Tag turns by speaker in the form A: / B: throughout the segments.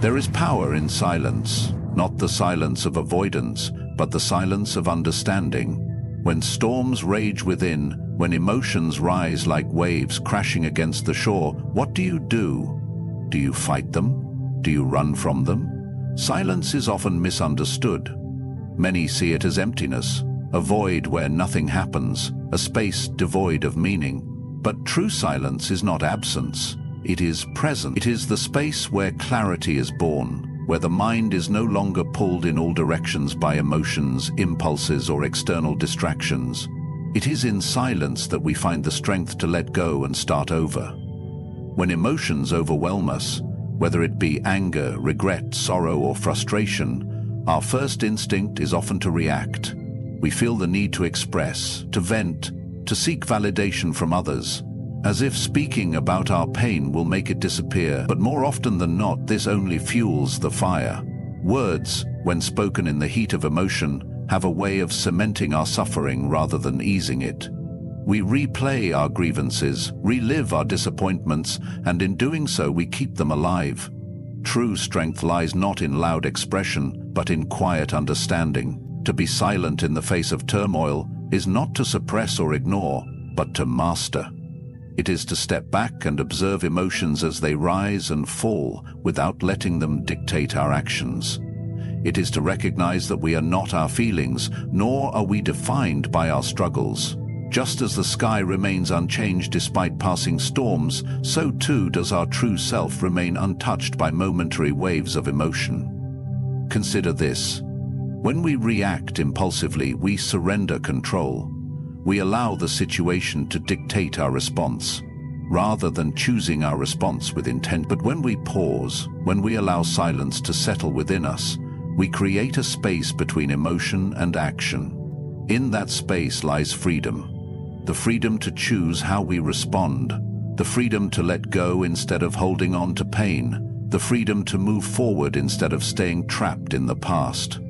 A: There is power in silence, not the silence of avoidance, but the silence of understanding. When storms rage within, when emotions rise like waves crashing against the shore, what do? Do you fight them? Do you run from them? Silence is often misunderstood. Many see it as emptiness, a void where nothing happens, a space devoid of meaning. But true silence is not absence. It is present. It is the space where clarity is born, where the mind is no longer pulled in all directions by emotions, impulses, or external distractions. It is in silence that we find the strength to let go and start over. When emotions overwhelm us, whether it be anger, regret, sorrow, or frustration, our first instinct is often to react. We feel the need to express, to vent, to seek validation from others, as if speaking about our pain will make it disappear. But more often than not, this only fuels the fire. Words, when spoken in the heat of emotion, have a way of cementing our suffering rather than easing it. We replay our grievances, relive our disappointments, and in doing so we keep them alive. True strength lies not in loud expression, but in quiet understanding. To be silent in the face of turmoil is not to suppress or ignore, but to master. It is to step back and observe emotions as they rise and fall without letting them dictate our actions. It is to recognize that we are not our feelings, nor are we defined by our struggles. Just as the sky remains unchanged despite passing storms, so too does our true self remain untouched by momentary waves of emotion. Consider this. When we react impulsively, we surrender control. We allow the situation to dictate our response, rather than choosing our response with intent. But when we pause, when we allow silence to settle within us, we create a space between emotion and action. In that space lies freedom. The freedom to choose how we respond, the freedom to let go instead of holding on to pain, the freedom to move forward instead of staying trapped in the past.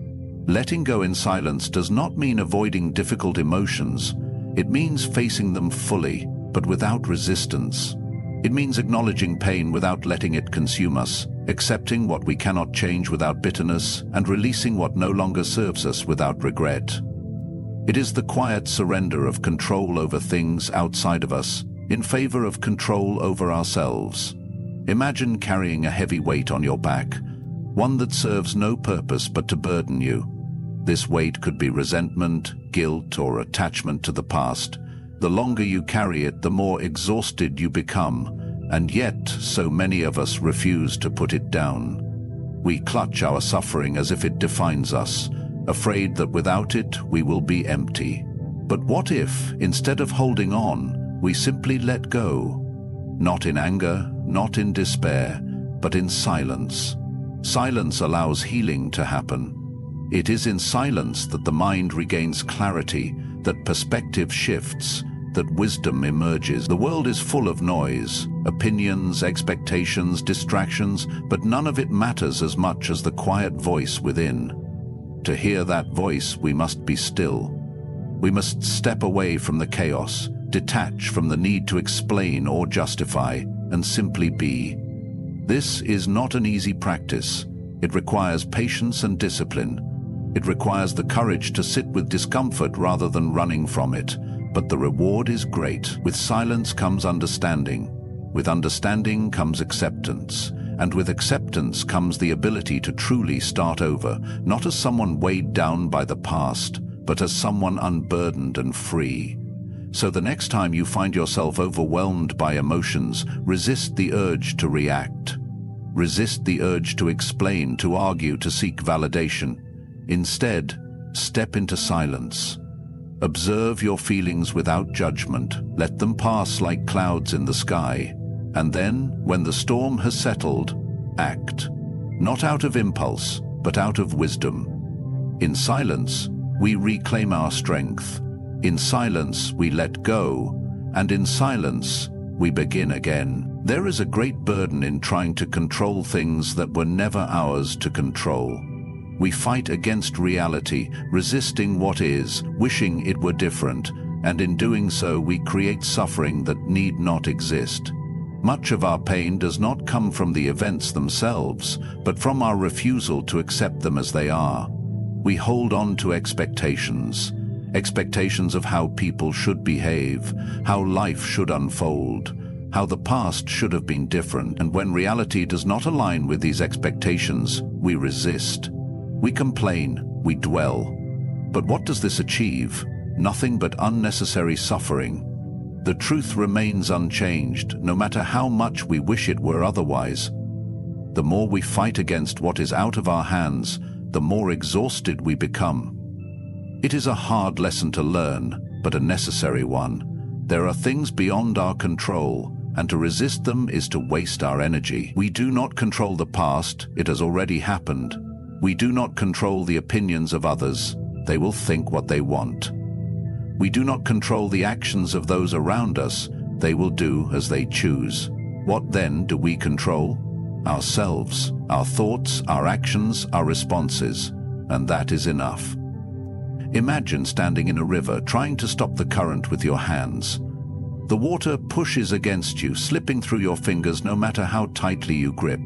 A: Letting go in silence does not mean avoiding difficult emotions. It means facing them fully, but without resistance. It means acknowledging pain without letting it consume us, accepting what we cannot change without bitterness, and releasing what no longer serves us without regret. It is the quiet surrender of control over things outside of us in favor of control over ourselves. Imagine carrying a heavy weight on your back, one that serves no purpose but to burden you. This weight could be resentment, guilt, or attachment to the past. The longer you carry it, the more exhausted you become, and yet so many of us refuse to put it down. We clutch our suffering as if it defines us, afraid that without it we will be empty. But what if, instead of holding on, we simply let go? Not in anger, not in despair, but in silence. Silence allows healing to happen. It is in silence that the mind regains clarity, that perspective shifts, that wisdom emerges. The world is full of noise, opinions, expectations, distractions, but none of it matters as much as the quiet voice within. To hear that voice, we must be still. We must step away from the chaos, detach from the need to explain or justify, and simply be. This is not an easy practice. It requires patience and discipline. It requires the courage to sit with discomfort rather than running from it. But the reward is great. With silence comes understanding. With understanding comes acceptance. And with acceptance comes the ability to truly start over, not as someone weighed down by the past, but as someone unburdened and free. So the next time you find yourself overwhelmed by emotions, resist the urge to react. Resist the urge to explain, to argue, to seek validation. Instead, step into silence. Observe your feelings without judgment. Let them pass like clouds in the sky. And then, when the storm has settled, act. Not out of impulse, but out of wisdom. In silence, we reclaim our strength. In silence, we let go. And in silence, we begin again. There is a great burden in trying to control things that were never ours to control. We fight against reality, resisting what is, wishing it were different, and in doing so we create suffering that need not exist. Much of our pain does not come from the events themselves, but from our refusal to accept them as they are. We hold on to expectations of how people should behave, how life should unfold, how the past should have been different, and when reality does not align with these expectations, we resist. We complain, we dwell. But what does this achieve? Nothing but unnecessary suffering. The truth remains unchanged, no matter how much we wish it were otherwise. The more we fight against what is out of our hands, the more exhausted we become. It is a hard lesson to learn, but a necessary one. There are things beyond our control, and to resist them is to waste our energy. We do not control the past, it has already happened. We do not control the opinions of others, they will think what they want. We do not control the actions of those around us, they will do as they choose. What then do we control? Ourselves, our thoughts, our actions, our responses, and that is enough. Imagine standing in a river trying to stop the current with your hands. The water pushes against you, slipping through your fingers no matter how tightly you grip.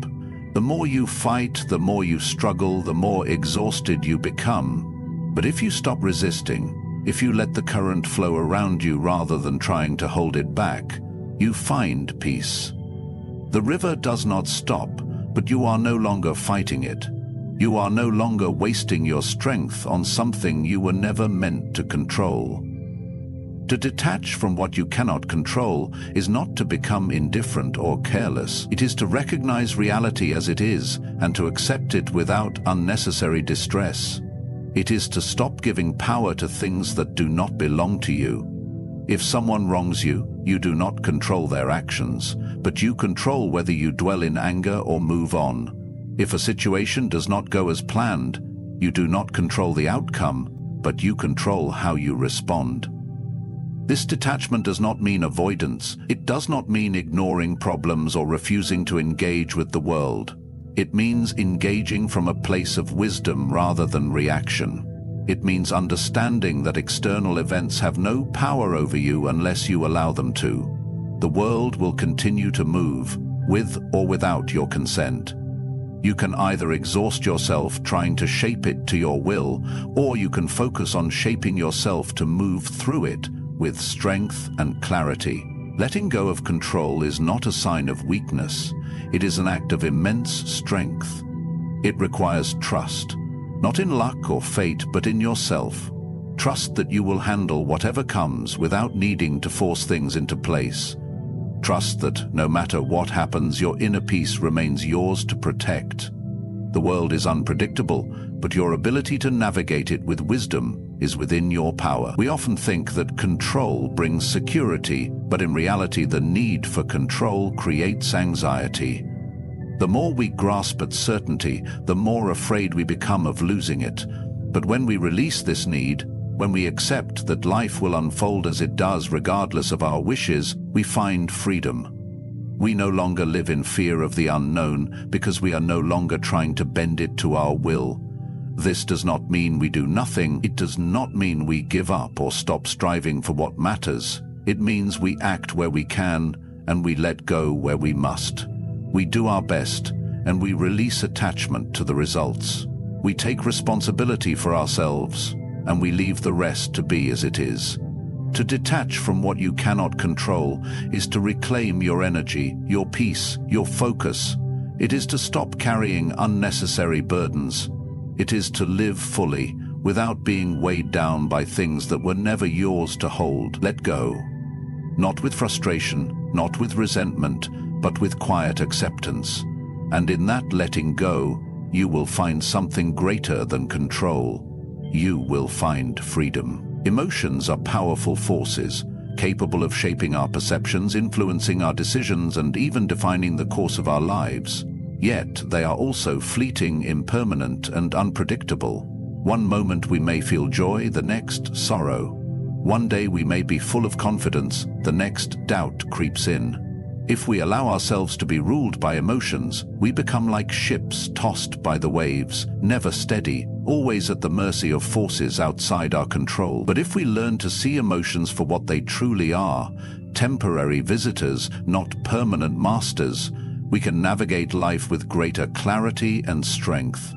A: The more you fight, the more you struggle, the more exhausted you become. But if you stop resisting, if you let the current flow around you rather than trying to hold it back, you find peace. The river does not stop, but you are no longer fighting it. You are no longer wasting your strength on something you were never meant to control. To detach from what you cannot control is not to become indifferent or careless. It is to recognize reality as it is and to accept it without unnecessary distress. It is to stop giving power to things that do not belong to you. If someone wrongs you, you do not control their actions, but you control whether you dwell in anger or move on. If a situation does not go as planned, you do not control the outcome, but you control how you respond. This detachment does not mean avoidance. It does not mean ignoring problems or refusing to engage with the world. It means engaging from a place of wisdom rather than reaction. It means understanding that external events have no power over you unless you allow them to. The world will continue to move, with or without your consent. You can either exhaust yourself trying to shape it to your will, or you can focus on shaping yourself to move through it with strength and clarity. Letting go of control is not a sign of weakness. It is an act of immense strength. It requires trust, not in luck or fate, but in yourself. Trust that you will handle whatever comes without needing to force things into place. Trust that no matter what happens, your inner peace remains yours to protect. The world is unpredictable, but your ability to navigate it with wisdom is within your power. We often think that control brings security, but in reality the need for control creates anxiety. The more we grasp at certainty, the more afraid we become of losing it. But when we release this need, when we accept that life will unfold as it does regardless of our wishes, we find freedom. We no longer live in fear of the unknown because we are no longer trying to bend it to our will. This does not mean we do nothing. It does not mean we give up or stop striving for what matters. It means we act where we can and we let go where we must. We do our best and we release attachment to the results. We take responsibility for ourselves and we leave the rest to be as it is. To detach from what you cannot control is to reclaim your energy, your peace, your focus. It is to stop carrying unnecessary burdens. It is to live fully, without being weighed down by things that were never yours to hold. Let go. Not with frustration, not with resentment, but with quiet acceptance. And in that letting go, you will find something greater than control. You will find freedom. Emotions are powerful forces, capable of shaping our perceptions, influencing our decisions, and even defining the course of our lives. Yet they are also fleeting, impermanent, and unpredictable. One moment we may feel joy, the next sorrow. One day we may be full of confidence, the next doubt creeps in. If we allow ourselves to be ruled by emotions, we become like ships tossed by the waves, never steady, always at the mercy of forces outside our control. But if we learn to see emotions for what they truly are, temporary visitors, not permanent masters, we can navigate life with greater clarity and strength.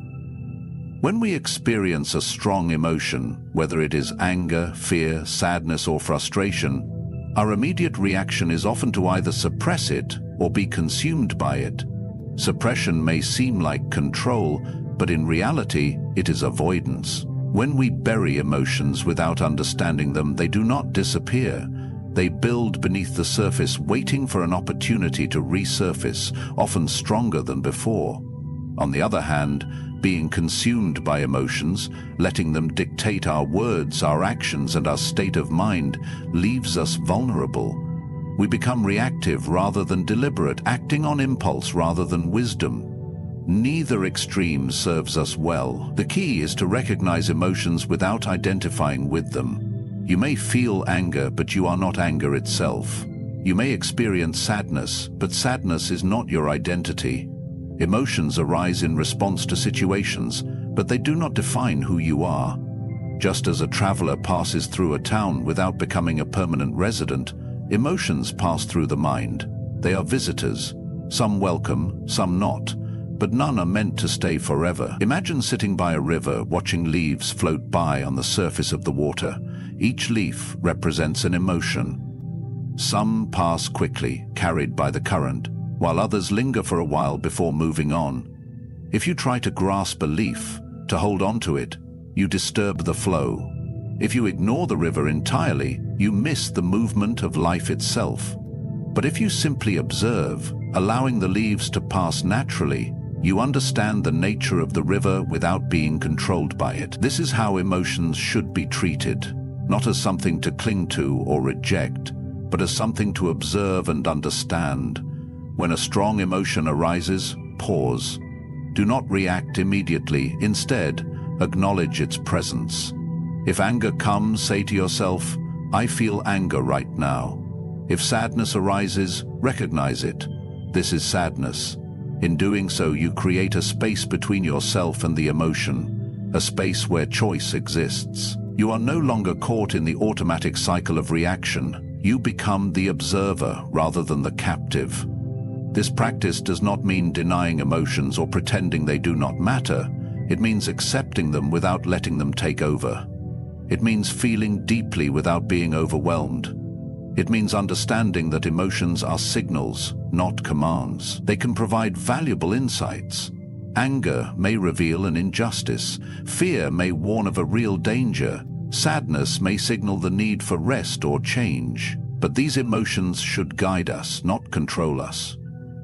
A: When we experience a strong emotion, whether it is anger, fear, sadness, or frustration, our immediate reaction is often to either suppress it or be consumed by it. Suppression may seem like control, but in reality, it is avoidance. When we bury emotions without understanding them, they do not disappear. They build beneath the surface, waiting for an opportunity to resurface, often stronger than before. On the other hand, being consumed by emotions, letting them dictate our words, our actions, and our state of mind, leaves us vulnerable. We become reactive rather than deliberate, acting on impulse rather than wisdom. Neither extreme serves us well. The key is to recognize emotions without identifying with them. You may feel anger, but you are not anger itself. You may experience sadness, but sadness is not your identity. Emotions arise in response to situations, but they do not define who you are. Just as a traveler passes through a town without becoming a permanent resident, emotions pass through the mind. They are visitors, some welcome, some not, but none are meant to stay forever. Imagine sitting by a river, watching leaves float by on the surface of the water. Each leaf represents an emotion. Some pass quickly, carried by the current, while others linger for a while before moving on. If you try to grasp a leaf, to hold on to it, you disturb the flow. If you ignore the river entirely, you miss the movement of life itself. But if you simply observe, allowing the leaves to pass naturally, you understand the nature of the river without being controlled by it. This is how emotions should be treated, not as something to cling to or reject, but as something to observe and understand. When a strong emotion arises, pause. Do not react immediately. Instead, acknowledge its presence. If anger comes, say to yourself, I feel anger right now. If sadness arises, recognize it. This is sadness. In doing so, you create a space between yourself and the emotion, a space where choice exists. You are no longer caught in the automatic cycle of reaction. You become the observer rather than the captive. This practice does not mean denying emotions or pretending they do not matter. It means accepting them without letting them take over. It means feeling deeply without being overwhelmed. It means understanding that emotions are signals, not commands. They can provide valuable insights. Anger may reveal an injustice. Fear may warn of a real danger. Sadness may signal the need for rest or change. But these emotions should guide us, not control us.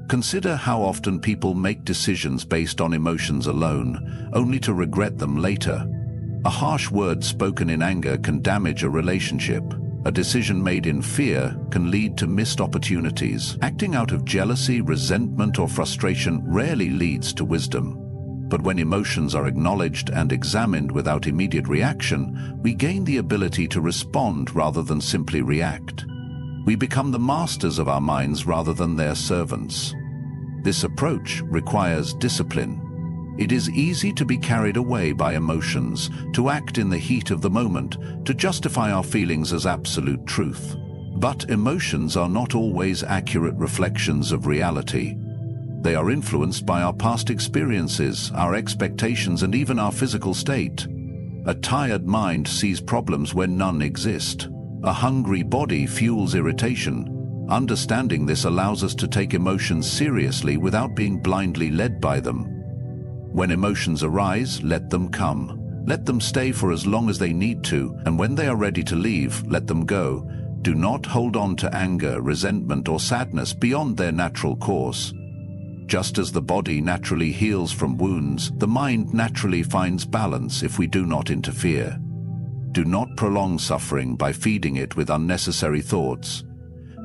A: Consider how often people make decisions based on emotions alone, only to regret them later. A harsh word spoken in anger can damage a relationship. A decision made in fear can lead to missed opportunities. Acting out of jealousy, resentment, or frustration rarely leads to wisdom. But when emotions are acknowledged and examined without immediate reaction, we gain the ability to respond rather than simply react. We become the masters of our minds rather than their servants. This approach requires discipline. It is easy to be carried away by emotions, to act in the heat of the moment, to justify our feelings as absolute truth. But emotions are not always accurate reflections of reality. They are influenced by our past experiences, our expectations, and even our physical state. A tired mind sees problems where none exist. A hungry body fuels irritation. Understanding this allows us to take emotions seriously without being blindly led by them. When emotions arise, let them come. Let them stay for as long as they need to, and when they are ready to leave, let them go. Do not hold on to anger, resentment, or sadness beyond their natural course. Just as the body naturally heals from wounds, the mind naturally finds balance if we do not interfere. Do not prolong suffering by feeding it with unnecessary thoughts.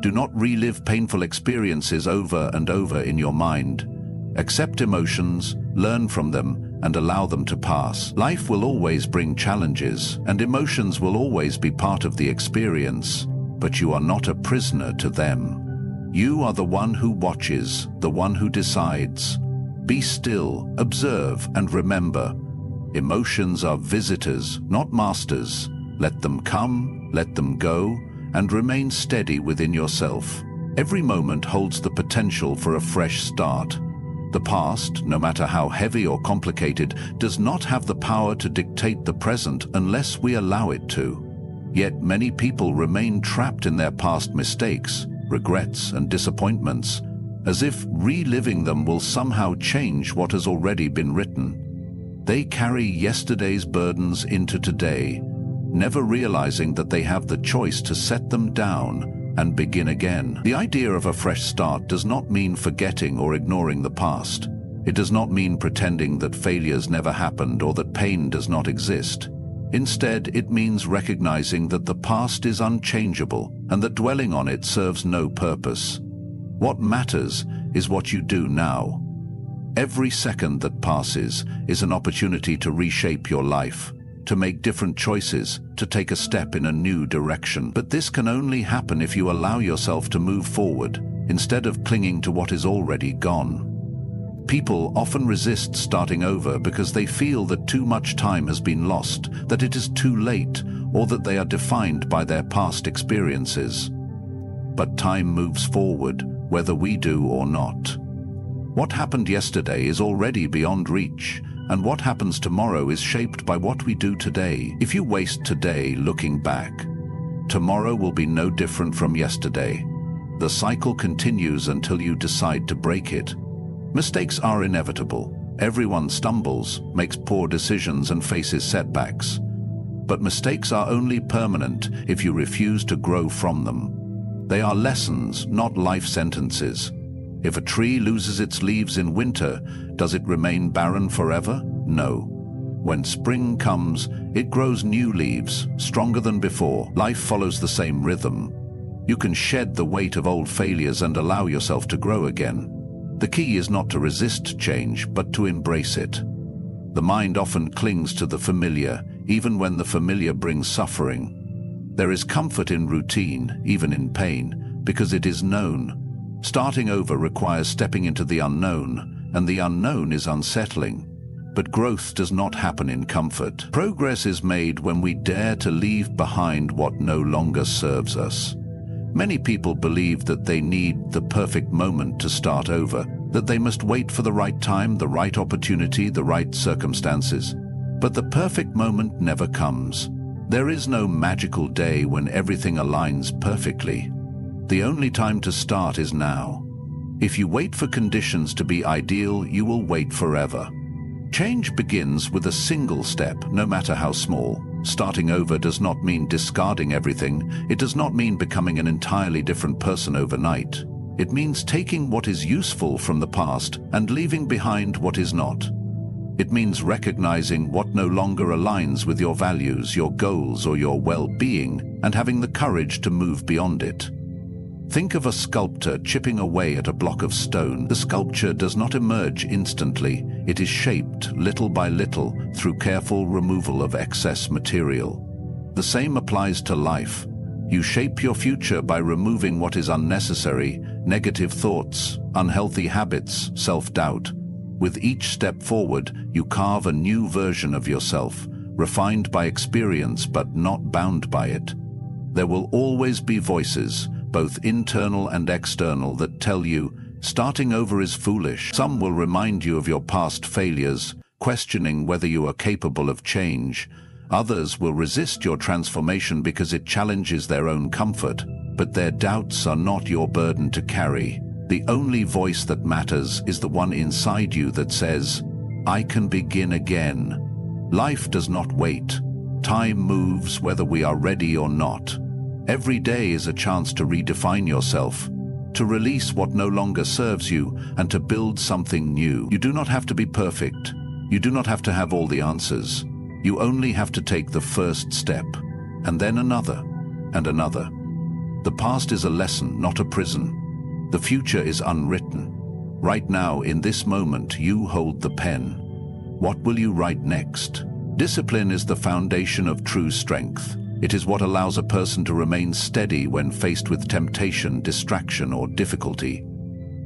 A: Do not relive painful experiences over and over in your mind. Accept emotions, learn from them, and allow them to pass. Life will always bring challenges, and emotions will always be part of the experience, but you are not a prisoner to them. You are the one who watches, the one who decides. Be still, observe, and remember. Emotions are visitors, not masters. Let them come, let them go, and remain steady within yourself. Every moment holds the potential for a fresh start. The past, no matter how heavy or complicated, does not have the power to dictate the present unless we allow it to. Yet many people remain trapped in their past mistakes, regrets, and disappointments, as if reliving them will somehow change what has already been written. They carry yesterday's burdens into today, never realizing that they have the choice to set them down and begin again. The idea of a fresh start does not mean forgetting or ignoring the past. It does not mean pretending that failures never happened or that pain does not exist. Instead, it means recognizing that the past is unchangeable and that dwelling on it serves no purpose. What matters is what you do now. Every second that passes is an opportunity to reshape your life, to make different choices, to take a step in a new direction. But this can only happen if you allow yourself to move forward, instead of clinging to what is already gone. People often resist starting over because they feel that too much time has been lost, that it is too late, or that they are defined by their past experiences. But time moves forward, whether we do or not. What happened yesterday is already beyond reach, and what happens tomorrow is shaped by what we do today. If you waste today looking back, tomorrow will be no different from yesterday. The cycle continues until you decide to break it. Mistakes are inevitable. Everyone stumbles, makes poor decisions, and faces setbacks. But mistakes are only permanent if you refuse to grow from them. They are lessons, not life sentences. If a tree loses its leaves in winter, does it remain barren forever? No. When spring comes, it grows new leaves, stronger than before. Life follows the same rhythm. You can shed the weight of old failures and allow yourself to grow again. The key is not to resist change, but to embrace it. The mind often clings to the familiar, even when the familiar brings suffering. There is comfort in routine, even in pain, because it is known. Starting over requires stepping into the unknown, and the unknown is unsettling. But growth does not happen in comfort. Progress is made when we dare to leave behind what no longer serves us. Many people believe that they need the perfect moment to start over, that they must wait for the right time, the right opportunity, the right circumstances. But the perfect moment never comes. There is no magical day when everything aligns perfectly. The only time to start is now. If you wait for conditions to be ideal, you will wait forever. Change begins with a single step, no matter how small. Starting over does not mean discarding everything. It does not mean becoming an entirely different person overnight. It means taking what is useful from the past and leaving behind what is not. It means recognizing what no longer aligns with your values, your goals, or your well-being, and having the courage to move beyond it. Think of a sculptor chipping away at a block of stone. The sculpture does not emerge instantly. It is shaped little by little through careful removal of excess material. The same applies to life. You shape your future by removing what is unnecessary, negative thoughts, unhealthy habits, self-doubt. With each step forward, you carve a new version of yourself, refined by experience but not bound by it. There will always be voices, both internal and external, that tell you, starting over is foolish. Some will remind you of your past failures, questioning whether you are capable of change. Others will resist your transformation because it challenges their own comfort. But their doubts are not your burden to carry. The only voice that matters is the one inside you that says, I can begin again. Life does not wait. Time moves whether we are ready or not. Every day is a chance to redefine yourself, to release what no longer serves you, and to build something new. You do not have to be perfect. You do not have to have all the answers. You only have to take the first step, and then another, and another. The past is a lesson, not a prison. The future is unwritten. Right now, in this moment, you hold the pen. What will you write next? Discipline is the foundation of true strength. It is what allows a person to remain steady when faced with temptation, distraction, or difficulty.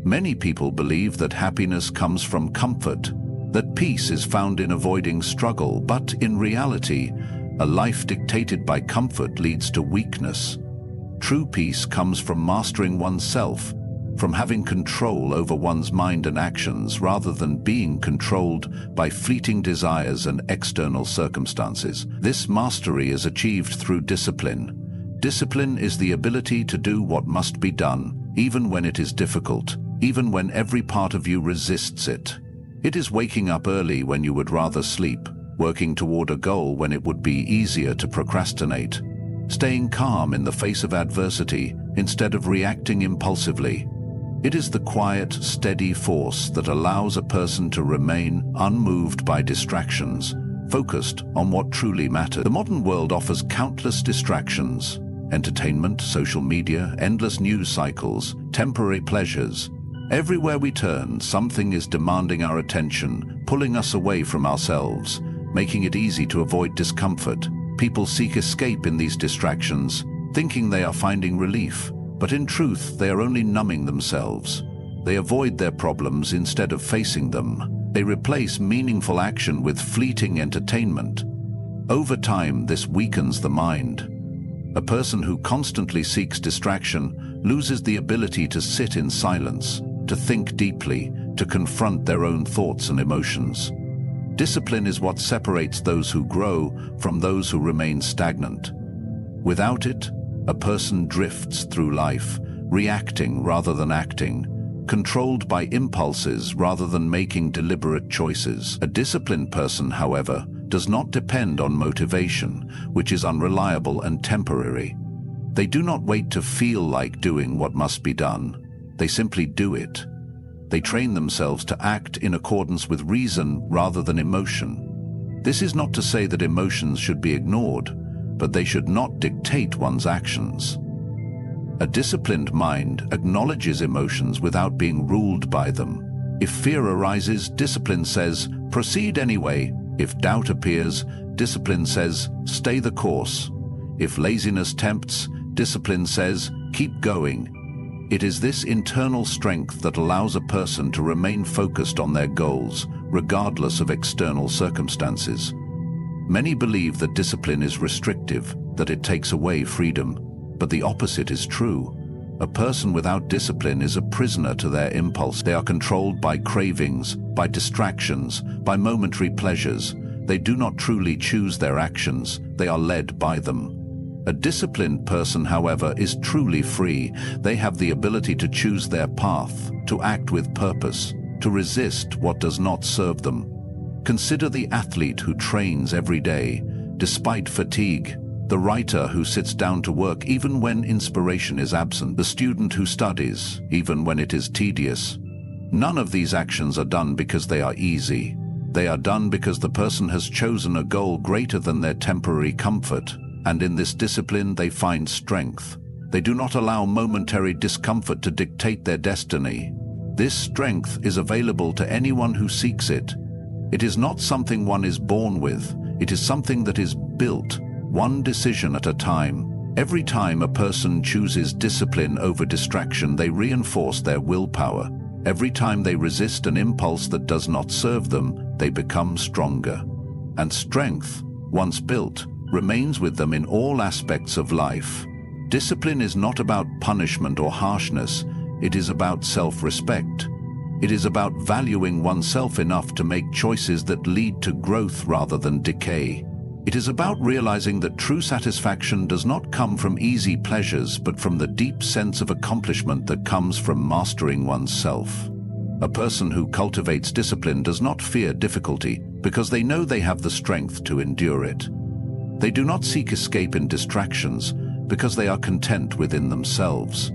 A: Many people believe that happiness comes from comfort, that peace is found in avoiding struggle, but in reality, a life dictated by comfort leads to weakness. True peace comes from mastering oneself, from having control over one's mind and actions rather than being controlled by fleeting desires and external circumstances. This mastery is achieved through discipline. Discipline is the ability to do what must be done, even when it is difficult, even when every part of you resists it. It is waking up early when you would rather sleep, working toward a goal when it would be easier to procrastinate, staying calm in the face of adversity instead of reacting impulsively. It is the quiet, steady force that allows a person to remain unmoved by distractions, focused on what truly matters. The modern world offers countless distractions: entertainment, social media, endless news cycles, temporary pleasures. Everywhere we turn, something is demanding our attention, pulling us away from ourselves, making it easy to avoid discomfort. People seek escape in these distractions, thinking they are finding relief, but in truth they are only numbing themselves. They avoid their problems instead of facing them. They replace meaningful action with fleeting entertainment. Over time, this weakens the mind. A person who constantly seeks distraction loses the ability to sit in silence, to think deeply, to confront their own thoughts and emotions. Discipline is what separates those who grow from those who remain stagnant. Without it, a person drifts through life, reacting rather than acting, controlled by impulses rather than making deliberate choices. A disciplined person, however, does not depend on motivation, which is unreliable and temporary. They do not wait to feel like doing what must be done. They simply do it. They train themselves to act in accordance with reason rather than emotion. This is not to say that emotions should be ignored, but they should not dictate one's actions. A disciplined mind acknowledges emotions without being ruled by them. If fear arises, discipline says, proceed anyway. If doubt appears, discipline says, stay the course. If laziness tempts, discipline says, keep going. It is this internal strength that allows a person to remain focused on their goals, regardless of external circumstances. Many believe that discipline is restrictive, that it takes away freedom, but the opposite is true. A person without discipline is a prisoner to their impulse. They are controlled by cravings, by distractions, by momentary pleasures. They do not truly choose their actions, they are led by them. A disciplined person, however, is truly free. They have the ability to choose their path, to act with purpose, to resist what does not serve them. Consider the athlete who trains every day, despite fatigue, the writer who sits down to work even when inspiration is absent, the student who studies, even when it is tedious. None of these actions are done because they are easy. They are done because the person has chosen a goal greater than their temporary comfort, and in this discipline they find strength. They do not allow momentary discomfort to dictate their destiny. This strength is available to anyone who seeks it. It is not something one is born with, it is something that is built, one decision at a time. Every time a person chooses discipline over distraction, they reinforce their willpower. Every time they resist an impulse that does not serve them, they become stronger. And strength, once built, remains with them in all aspects of life. Discipline is not about punishment or harshness, it is about self-respect. It is about valuing oneself enough to make choices that lead to growth rather than decay. It is about realizing that true satisfaction does not come from easy pleasures, but from the deep sense of accomplishment that comes from mastering oneself. A person who cultivates discipline does not fear difficulty because they know they have the strength to endure it. They do not seek escape in distractions because they are content within themselves.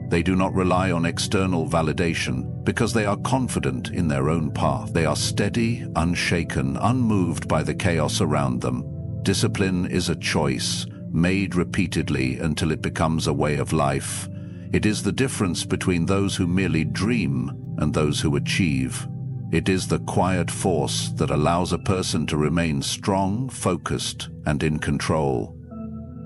A: They do not rely on external validation because they are confident in their own path. They are steady, unshaken, unmoved by the chaos around them. Discipline is a choice, made repeatedly until it becomes a way of life. It is the difference between those who merely dream and those who achieve. It is the quiet force that allows a person to remain strong, focused, and in control.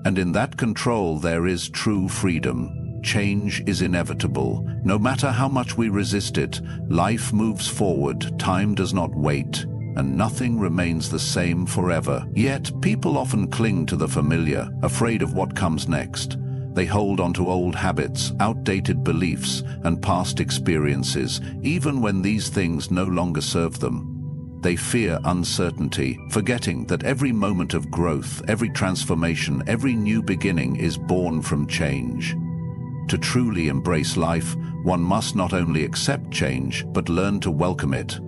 A: And in that control there is true freedom. Change is inevitable. No matter how much we resist it, life moves forward, time does not wait, and nothing remains the same forever. Yet, people often cling to the familiar, afraid of what comes next. They hold onto old habits, outdated beliefs, and past experiences, even when these things no longer serve them. They fear uncertainty, forgetting that every moment of growth, every transformation, every new beginning is born from change. To truly embrace life, one must not only accept change, but learn to welcome it.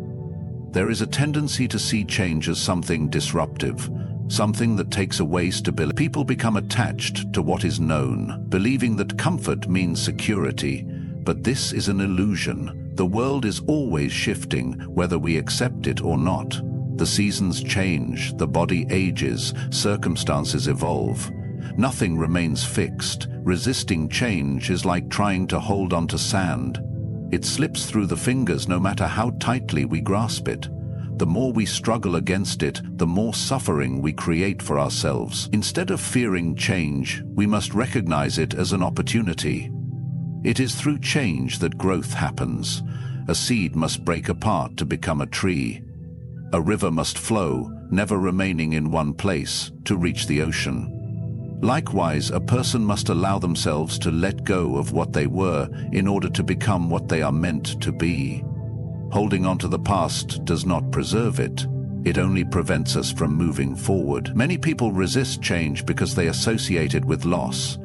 A: There is a tendency to see change as something disruptive, something that takes away stability. People become attached to what is known, believing that comfort means security, but this is an illusion. The world is always shifting, whether we accept it or not. The seasons change, the body ages, circumstances evolve. Nothing remains fixed. Resisting change is like trying to hold on to sand. It slips through the fingers no matter how tightly we grasp it. The more we struggle against it, the more suffering we create for ourselves. Instead of fearing change, we must recognize it as an opportunity. It is through change that growth happens. A seed must break apart to become a tree. A river must flow, never remaining in one place, to reach the ocean. Likewise, a person must allow themselves to let go of what they were in order to become what they are meant to be. Holding on to the past does not preserve it. It only prevents us from moving forward. Many people resist change because they associate it with loss.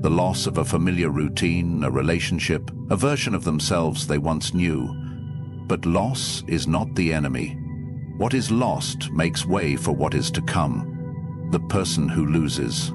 A: The loss of a familiar routine, a relationship, a version of themselves they once knew. But loss is not the enemy. What is lost makes way for what is to come. The person who loses